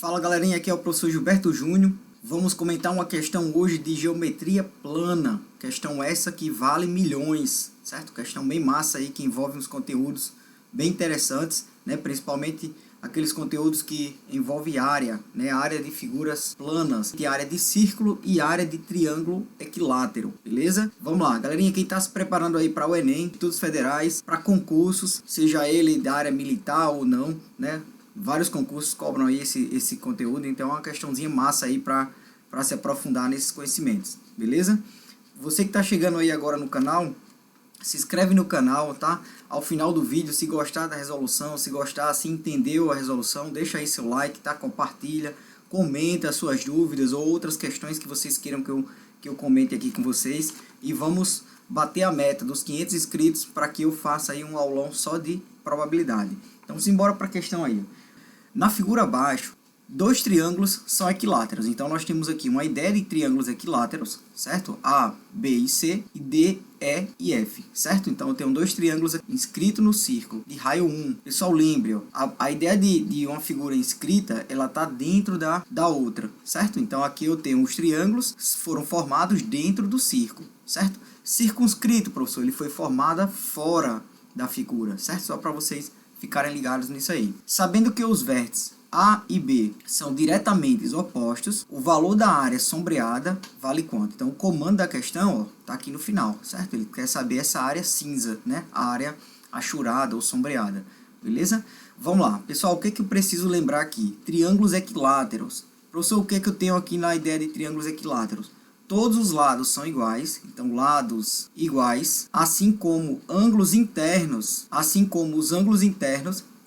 Fala galerinha, aqui é o professor Gilberto Júnior. Vamos comentar uma questão hoje de geometria plana. Questão essa que vale milhões, certo? Questão bem massa aí que envolve uns conteúdos bem interessantes, né? Principalmente aqueles conteúdos que envolvem área, né? Área de figuras planas, que é área de círculo e área de triângulo equilátero, beleza? Vamos lá, galerinha, quem está se preparando aí para o Enem, Institutos Federais, para concursos, seja ele da área militar ou não, né? Vários concursos cobram aí esse conteúdo, então é uma questãozinha massa aí para se aprofundar nesses conhecimentos, beleza? Você que está chegando aí agora no canal, se inscreve no canal, tá? Ao final do vídeo, se gostar da resolução, se gostar, se entendeu a resolução, deixa aí seu like, tá? Compartilha, comenta as suas dúvidas ou outras questões que vocês queiram que eu comente aqui com vocês. E vamos bater a meta dos 500 inscritos para que eu faça aí um aulão só de probabilidade. Então, simbora para a questão aí. Na figura abaixo, dois triângulos são equiláteros. Então, nós temos aqui uma ideia de triângulos equiláteros, certo? A, B e C, e D, E e F, certo? Então, eu tenho dois triângulos inscritos no círculo de raio 1. Pessoal, lembre, ó, a ideia de uma figura inscrita, ela está dentro da outra, certo? Então, aqui eu tenho os triângulos que foram formados dentro do círculo, certo? Circunscrito, professor, ele foi formado fora da figura, certo? Só para vocês ficarem ligados nisso aí. Sabendo que os vértices A e B são diretamente opostos, o valor da área sombreada vale quanto? Então, o comando da questão está aqui no final, certo? Ele quer saber essa área cinza, né? A área achurada ou sombreada, beleza? Vamos lá. Pessoal, o que eu preciso lembrar aqui? Triângulos equiláteros. Professor, o que eu tenho aqui na ideia de triângulos equiláteros? Todos os lados são iguais, então lados iguais, assim como ângulos internos,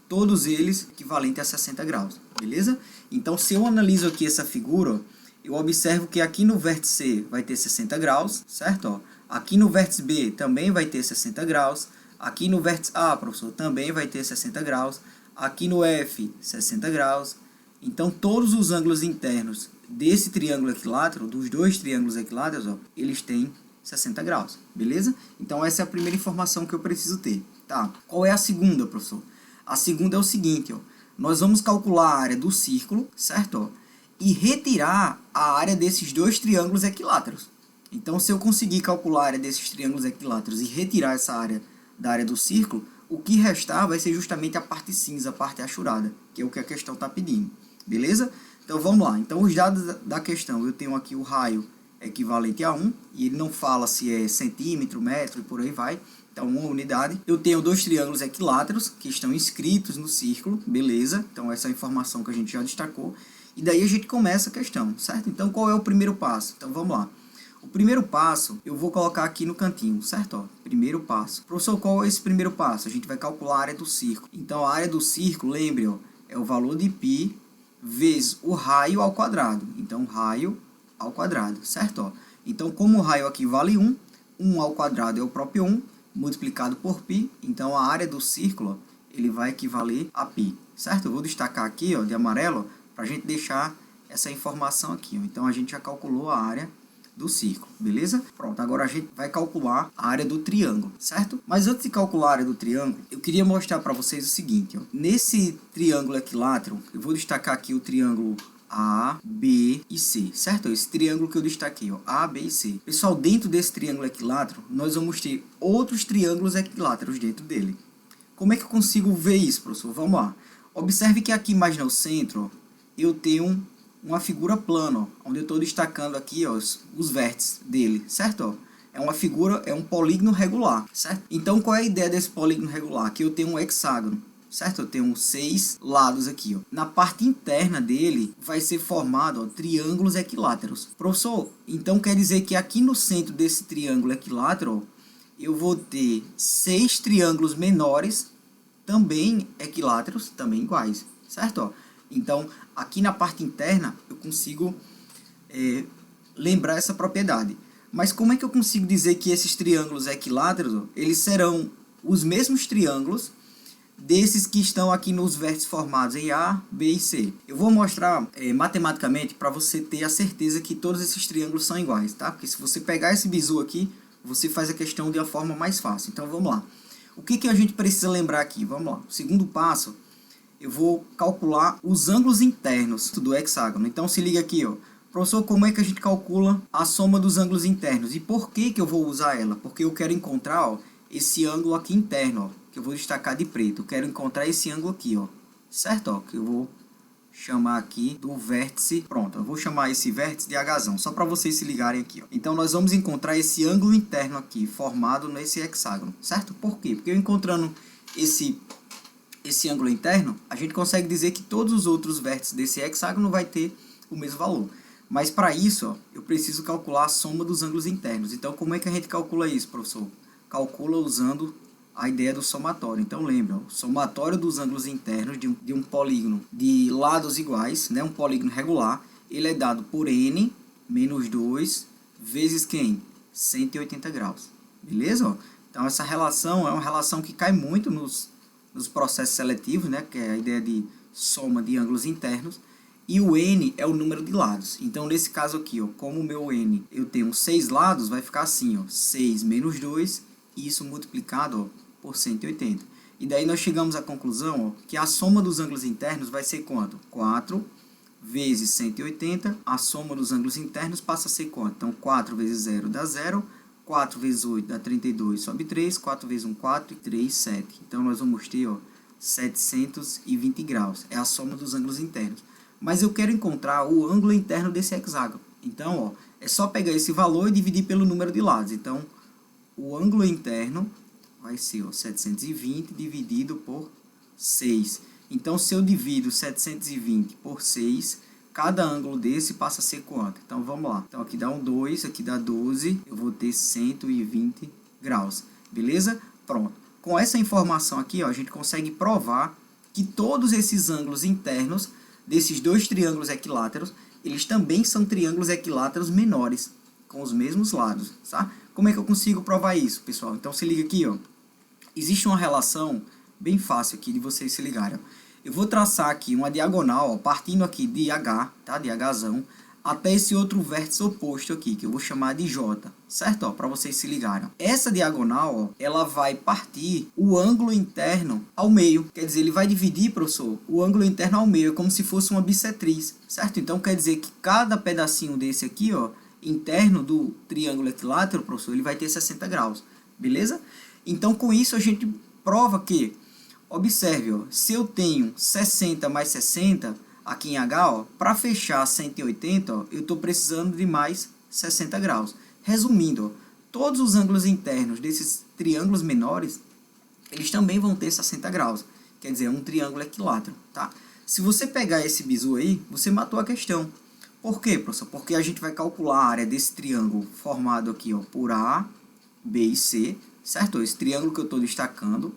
todos eles equivalentes a 60 graus, beleza? Então, se eu analiso aqui essa figura, eu observo que aqui no vértice C vai ter 60 graus, certo? Ó, aqui no vértice B também vai ter 60 graus, aqui no vértice A, professor, também vai ter 60 graus, aqui no F, 60 graus. Então, todos os ângulos internos desse triângulo equilátero, dos dois triângulos equiláteros, ó, eles têm 60 graus, beleza? Então, essa é a primeira informação que eu preciso ter, tá? Qual é a segunda, professor? A segunda é o seguinte, ó, nós vamos calcular a área do círculo, certo? Ó, e retirar a área desses dois triângulos equiláteros. Então, se eu conseguir calcular a área desses triângulos equiláteros e retirar essa área da área do círculo, o que restar vai ser justamente a parte cinza, a parte achurada, que é o que a questão está pedindo, beleza? Então, vamos lá. Então, os dados da questão, eu tenho aqui o raio equivalente a 1, e ele não fala se é centímetro, metro e por aí vai. Então, uma unidade. Eu tenho dois triângulos equiláteros que estão inscritos no círculo, beleza? Então, essa é a informação que a gente já destacou. E daí a gente começa a questão, certo? Então, qual é o primeiro passo? Então, vamos lá. O primeiro passo, eu vou colocar aqui no cantinho, certo? Ó, primeiro passo. Professor, qual é esse primeiro passo? A gente vai calcular a área do círculo. Então, a área do círculo, lembre, ó, é o valor de π vezes o raio ao quadrado. Então, raio ao quadrado, certo? Ó, então, como o raio aqui vale 1, 1 ao quadrado é o próprio 1, multiplicado por π, então a área do círculo, ó, ele vai equivaler a π, certo? Eu vou destacar aqui, ó, de amarelo, para a gente deixar essa informação aqui, ó. Então, a gente já calculou a área do círculo, beleza? Pronto, agora a gente vai calcular a área do triângulo, certo? Mas antes de calcular a área do triângulo, eu queria mostrar para vocês o seguinte, ó. Nesse triângulo equilátero, eu vou destacar aqui o triângulo A, B e C, certo? Esse triângulo que eu destaquei, ó, A, B e C. Pessoal, dentro desse triângulo equilátero, nós vamos ter outros triângulos equiláteros dentro dele. Como é que eu consigo ver isso, professor? Vamos lá. Observe que aqui mais no centro, ó, eu tenho uma figura plana, ó, onde eu estou destacando aqui, ó, os vértices dele, certo? Ó, é uma figura, é um polígono regular, certo? Então, qual é a ideia desse polígono regular? Aqui eu tenho um hexágono, certo? Eu tenho 6 lados aqui, ó. Na parte interna dele vai ser formado, ó, triângulos equiláteros. Professor, então quer dizer que aqui no centro desse triângulo equilátero, ó, eu vou ter 6 triângulos menores, também equiláteros, também iguais, certo? Ó, então, aqui na parte interna, eu consigo lembrar essa propriedade. Mas como é que eu consigo dizer que esses triângulos equiláteros, ó, eles serão os mesmos triângulos desses que estão aqui nos vértices formados em A, B e C? Eu vou mostrar matematicamente para você ter a certeza que todos esses triângulos são iguais, tá? Porque se você pegar esse bizu aqui, você faz a questão de uma forma mais fácil. Então, vamos lá. O que a gente precisa lembrar aqui? Vamos lá. O segundo passo eu vou calcular os ângulos internos do hexágono. Então se liga aqui, ó. Professor, como é que a gente calcula a soma dos ângulos internos? E por que eu vou usar ela? Porque eu quero encontrar, ó, esse ângulo aqui interno, ó, que eu vou destacar de preto. Eu quero encontrar esse ângulo aqui, ó. Certo? Ó, que eu vou chamar aqui do vértice. Pronto, eu vou chamar esse vértice de Hzão, só para vocês se ligarem aqui, ó. Então nós vamos encontrar esse ângulo interno aqui, formado nesse hexágono, certo? Por quê? Porque eu encontrando esse ângulo interno, a gente consegue dizer que todos os outros vértices desse hexágono vai ter o mesmo valor. Mas para isso, ó, eu preciso calcular a soma dos ângulos internos. Então como é que a gente calcula isso, professor? Calcula usando a ideia do somatório. Então lembra, o somatório dos ângulos internos de um polígono de lados iguais, né, um polígono regular, ele é dado por n menos 2 vezes quem? 180 graus. Beleza? Ó? Então essa relação é uma relação que cai muito nos processos seletivos, né, que é a ideia de soma de ângulos internos. E o n é o número de lados. Então nesse caso aqui, ó, como o meu n eu tenho 6 lados, vai ficar assim, ó, 6 menos 2, e isso multiplicado, ó, por 180. E daí nós chegamos à conclusão, ó, que a soma dos ângulos internos vai ser quanto? 4 vezes 180, a soma dos ângulos internos passa a ser quanto? Então 4 vezes 0 dá 0, 4 vezes 8 dá 32, sobe 3, 4 vezes 1, 4, e 3, 7. Então nós vamos ter, ó, 720 graus, é a soma dos ângulos internos. Mas eu quero encontrar o ângulo interno desse hexágono. Então, ó, é só pegar esse valor e dividir pelo número de lados. Então, o ângulo interno vai ser, ó, 720 dividido por 6. Então, se eu divido 720 por 6, cada ângulo desse passa a ser quanto? Então, vamos lá. Então, aqui dá um 2, aqui dá 12, eu vou ter 120 graus. Beleza? Pronto. Com essa informação aqui, ó, a gente consegue provar que todos esses ângulos internos desses dois triângulos equiláteros, eles também são triângulos equiláteros menores, com os mesmos lados, tá? Como é que eu consigo provar isso, pessoal? Então se liga aqui, ó. Existe uma relação bem fácil aqui de vocês se ligarem. Eu vou traçar aqui uma diagonal, ó, partindo aqui de H, tá? De Hzão, até esse outro vértice oposto aqui, que eu vou chamar de J, certo? Para vocês se ligarem. Essa diagonal, ó, ela vai partir o ângulo interno ao meio. Quer dizer, ele vai dividir, professor, o ângulo interno ao meio, como se fosse uma bissetriz, certo? Então quer dizer que cada pedacinho desse aqui, ó, interno do triângulo equilátero, professor, ele vai ter 60 graus, beleza? Então com isso a gente prova que, observe, ó, se eu tenho 60 mais 60, aqui em H, para fechar 180, ó, eu estou precisando de mais 60 graus. Resumindo, ó, todos os ângulos internos desses triângulos menores, eles também vão ter 60 graus. Quer dizer, um triângulo equilátero, tá? Se você pegar esse bizu aí, você matou a questão. Por quê, professor? Porque a gente vai calcular a área desse triângulo formado aqui, ó, por A, B e C, certo? Esse triângulo que eu estou destacando.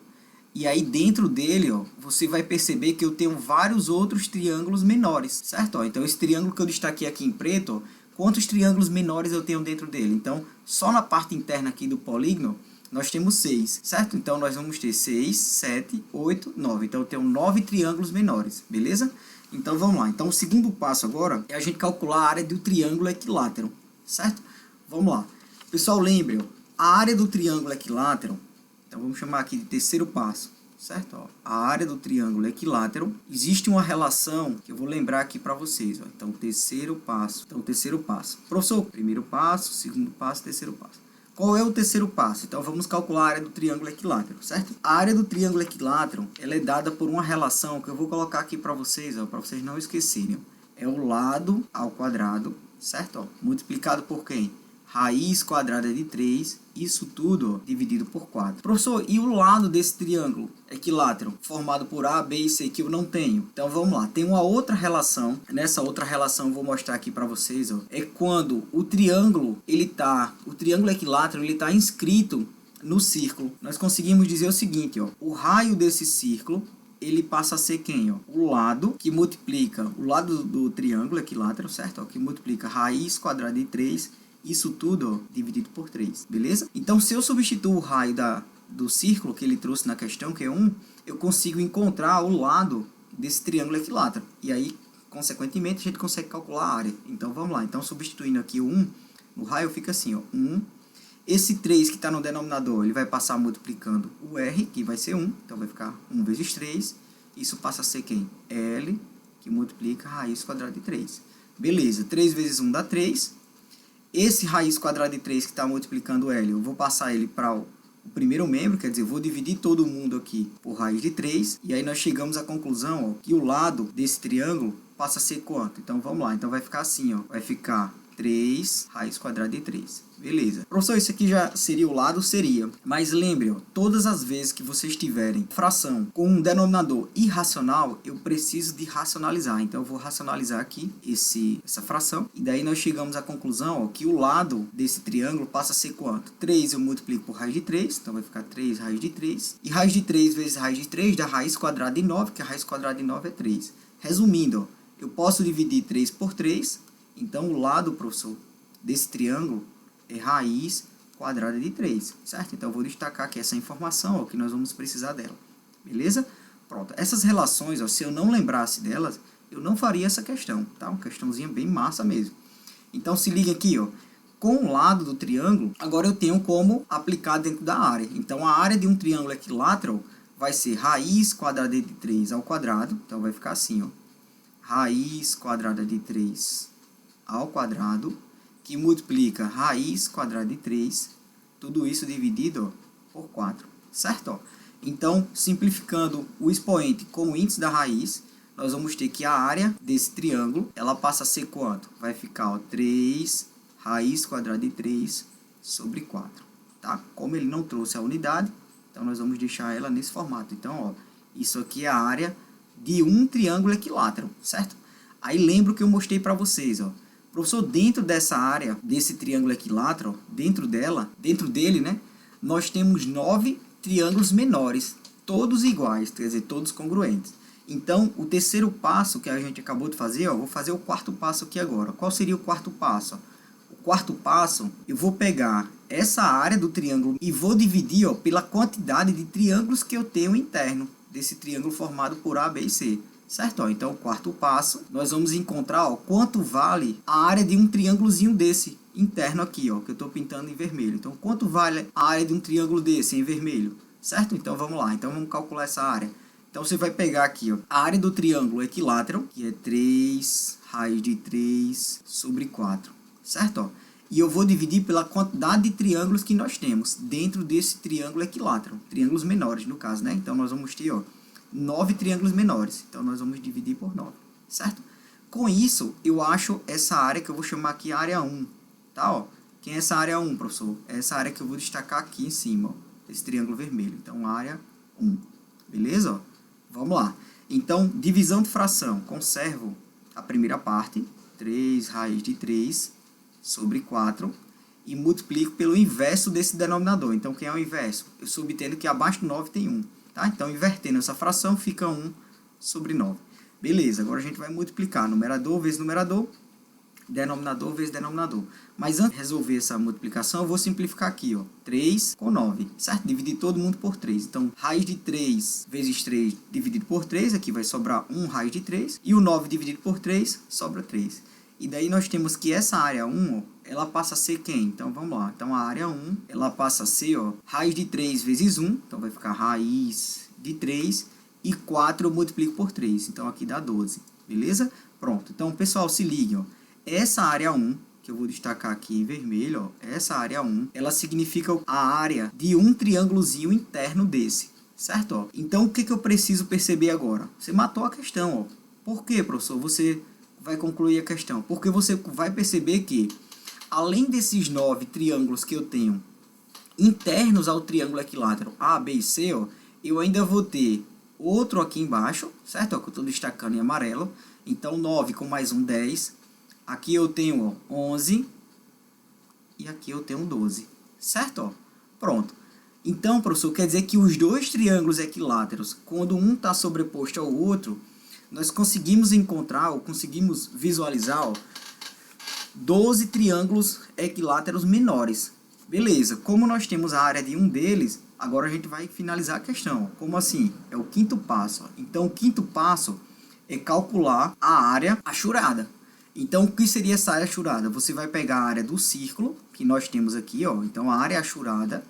E aí dentro dele, ó, você vai perceber que eu tenho vários outros triângulos menores, certo? Ó, então esse triângulo que eu destaquei aqui em preto, ó, quantos triângulos menores eu tenho dentro dele? Então, só na parte interna aqui do polígono, nós temos 6, certo? Então nós vamos ter 6, 7, 8, 9. Então eu tenho 9 triângulos menores, beleza? Então vamos lá. Então o segundo passo agora é a gente calcular a área do triângulo equilátero, certo? Vamos lá. Pessoal, lembre, ó, a área do triângulo equilátero, então vamos chamar aqui de terceiro passo, certo? Ó, a área do triângulo equilátero, existe uma relação que eu vou lembrar aqui para vocês. Ó. Então, terceiro passo. Então, terceiro passo. Professor, primeiro passo, segundo passo, terceiro passo. Qual é o terceiro passo? Então, vamos calcular a área do triângulo equilátero, certo? A área do triângulo equilátero, ela é dada por uma relação que eu vou colocar aqui para vocês não esquecerem. Ó. É o lado ao quadrado, certo? Ó, multiplicado por quem? Raiz quadrada de 3, isso tudo, ó, dividido por 4. Professor, e o lado desse triângulo equilátero formado por A, B e C que eu não tenho? Então vamos lá, tem uma outra relação. Nessa outra relação eu vou mostrar aqui para vocês, ó, é quando o triângulo equilátero ele tá inscrito no círculo. Nós conseguimos dizer o seguinte, ó, o raio desse círculo ele passa a ser quem? Ó? O lado que multiplica o lado do triângulo equilátero, certo? Ó, que multiplica raiz quadrada de 3. Isso tudo, ó, dividido por 3, beleza? Então, se eu substituo o raio do círculo que ele trouxe na questão, que é 1, eu consigo encontrar o lado desse triângulo equilátero. E aí, consequentemente, a gente consegue calcular a área. Então, vamos lá. Então, substituindo aqui o 1, o raio fica assim, ó, 1. Esse 3 que está no denominador, ele vai passar multiplicando o R, que vai ser 1. Então, vai ficar 1 vezes 3. isso passa a ser quem? L, que multiplica raiz quadrada de 3. Beleza, 3 vezes 1 dá 3. Esse raiz quadrada de 3 que está multiplicando L, eu vou passar ele para o primeiro membro, quer dizer, eu vou dividir todo mundo aqui por raiz de 3. E aí nós chegamos à conclusão, ó, que o lado desse triângulo passa a ser quanto? Então vamos lá, então vai ficar assim, ó, vai ficar 3 raiz quadrada de 3. Beleza. Professor, isso aqui já seria o lado? Seria. Mas lembre, ó, todas as vezes que vocês tiverem fração com um denominador irracional, eu preciso de racionalizar. Então eu vou racionalizar aqui essa fração. E daí nós chegamos à conclusão, ó, que o lado desse triângulo passa a ser quanto? 3 eu multiplico por raiz de 3. Então vai ficar 3 raiz de 3. E raiz de 3 vezes raiz de 3 dá raiz quadrada de 9, que a raiz quadrada de 9 é 3. Resumindo, ó, eu posso dividir 3 por 3. Então o lado, professor, desse triângulo é raiz quadrada de 3, certo? Então, eu vou destacar aqui essa informação, ó, que nós vamos precisar dela, beleza? Pronto, essas relações, ó, se eu não lembrasse delas, eu não faria essa questão, tá? Uma questãozinha bem massa mesmo. Então, se liga aqui, ó, com o lado do triângulo, agora eu tenho como aplicar dentro da área. Então, a área de um triângulo equilátero vai ser raiz quadrada de 3 ao quadrado, então vai ficar assim, ó, raiz quadrada de 3 ao quadrado, que multiplica raiz quadrada de 3, tudo isso dividido, ó, por 4, certo? Ó? Então, simplificando o expoente com o índice da raiz, nós vamos ter que a área desse triângulo, ela passa a ser quanto? Vai ficar, ó, 3 raiz quadrada de 3 sobre 4, tá? Como ele não trouxe a unidade, então nós vamos deixar ela nesse formato. Então, ó, isso aqui é a área de um triângulo equilátero, certo? Aí lembro que eu mostrei para vocês, ó, professor, dentro dessa área, desse triângulo equilátero, dentro dele, né, nós temos 9 triângulos menores, todos iguais, quer dizer, todos congruentes. Então, o terceiro passo que a gente acabou de fazer, ó, vou fazer o quarto passo aqui agora. Qual seria o quarto passo? O quarto passo, eu vou pegar essa área do triângulo e vou dividir, ó, pela quantidade de triângulos que eu tenho interno desse triângulo formado por A, B e C. Certo? Ó, então, o quarto passo, nós vamos encontrar, ó, quanto vale a área de um triângulozinho desse interno aqui, ó, que eu estou pintando em vermelho. Então, quanto vale a área de um triângulo desse em vermelho? Certo? Então, vamos lá. Então, vamos calcular essa área. Então, você vai pegar aqui, ó, a área do triângulo equilátero, que é 3 raiz de 3 sobre 4. Certo? Ó? E eu vou dividir pela quantidade de triângulos que nós temos dentro desse triângulo equilátero. Triângulos menores, no caso, né? Então, nós vamos ter, ó, 9 triângulos menores. Então, nós vamos dividir por 9, certo? Com isso, eu acho essa área que eu vou chamar aqui área 1, tá? Ó, quem é essa área 1, professor? É essa área que eu vou destacar aqui em cima, ó, esse triângulo vermelho. Então, área 1, beleza? Ó, vamos lá. Então, divisão de fração. Conservo a primeira parte, 3 raiz de 3 sobre 4, e multiplico pelo inverso desse denominador. Então, quem é o inverso? Eu estou obtendo que abaixo do 9 tem 1. Tá? Então, invertendo essa fração, fica 1 sobre 9. Beleza, agora a gente vai multiplicar numerador vezes numerador, denominador vezes denominador. Mas antes de resolver essa multiplicação, eu vou simplificar aqui, ó, 3 com 9, certo? Dividir todo mundo por 3. Então, raiz de 3 vezes 3 dividido por 3, aqui vai sobrar 1 raiz de 3. E o 9 dividido por 3, sobra 3. E daí nós temos que essa área 1, ó, ela passa a ser quem? Então, vamos lá. Então, a área 1, ela passa a ser, ó, raiz de 3 vezes 1. Então, vai ficar raiz de 3. E 4 eu multiplico por 3. Então, aqui dá 12. Beleza? Pronto. Então, pessoal, se liguem, ó. Essa área 1, que eu vou destacar aqui em vermelho, ó, essa área 1, ela significa a área de um triângulozinho interno desse. Certo? Ó? Então, o que eu preciso perceber agora? Você matou a questão, ó. Por quê, professor? Você vai concluir a questão. Porque você vai perceber que, além desses 9 triângulos que eu tenho internos ao triângulo equilátero A, B e C, ó, eu ainda vou ter outro aqui embaixo, certo? Ó, que eu estou destacando em amarelo. Então, 9 com mais um, 10. Aqui eu tenho, ó, 11. E aqui eu tenho 12. Certo? Ó? Pronto. Então, professor, quer dizer que os dois triângulos equiláteros, quando um está sobreposto ao outro, nós conseguimos encontrar, ou conseguimos visualizar, ó, 12 triângulos equiláteros menores. Beleza, como nós temos a área de um deles, agora a gente vai finalizar a questão. Como assim? É o quinto passo. Ó. Então, o quinto passo é calcular a área achurada. Então, o que seria essa área achurada? Você vai pegar a área do círculo, que nós temos aqui, ó. Então, a área achurada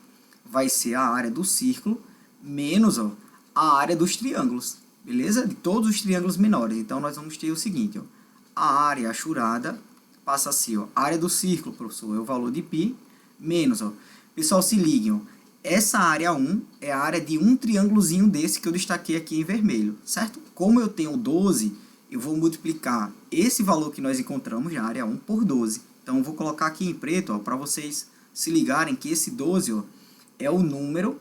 vai ser a área do círculo menos, ó, a área dos triângulos. beleza? De todos os triângulos menores. Então, nós vamos ter o seguinte, ó, a área achurada passa a ser, ó, a área do círculo, professor, é o valor de π, menos, ó. Pessoal, se liguem, ó, essa área 1 é a área de um triângulozinho desse que eu destaquei aqui em vermelho, certo? Como eu tenho 12, eu vou multiplicar esse valor que nós encontramos na área 1 por 12. Então, eu vou colocar aqui em preto, para vocês se ligarem que esse 12, ó, é o número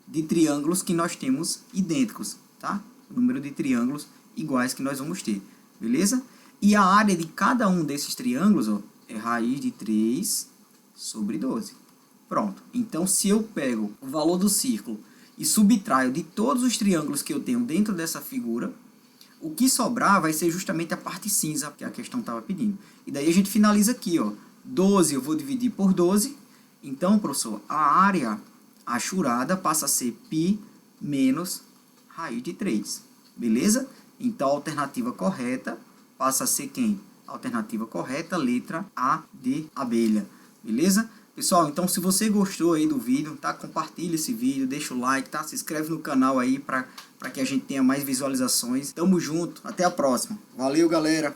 de triângulos que nós temos idênticos, tá? O número de triângulos iguais que nós vamos ter, beleza? E a área de cada um desses triângulos, ó, é raiz de 3 sobre 12. Pronto. Então, se eu pego o valor do círculo e subtraio de todos os triângulos que eu tenho dentro dessa figura, o que sobrar vai ser justamente a parte cinza que a questão estava pedindo. E daí a gente finaliza aqui, ó. 12 eu vou dividir por 12. Então, professor, a área achurada passa a ser π menos raiz de 3. Beleza? Então, a alternativa correta passa a ser quem? A alternativa correta, letra A de abelha. Beleza? Pessoal, então se você gostou aí do vídeo, tá? Compartilha esse vídeo, deixa o like, tá? Se inscreve no canal aí para que a gente tenha mais visualizações. Tamo junto, até a próxima. Valeu, galera!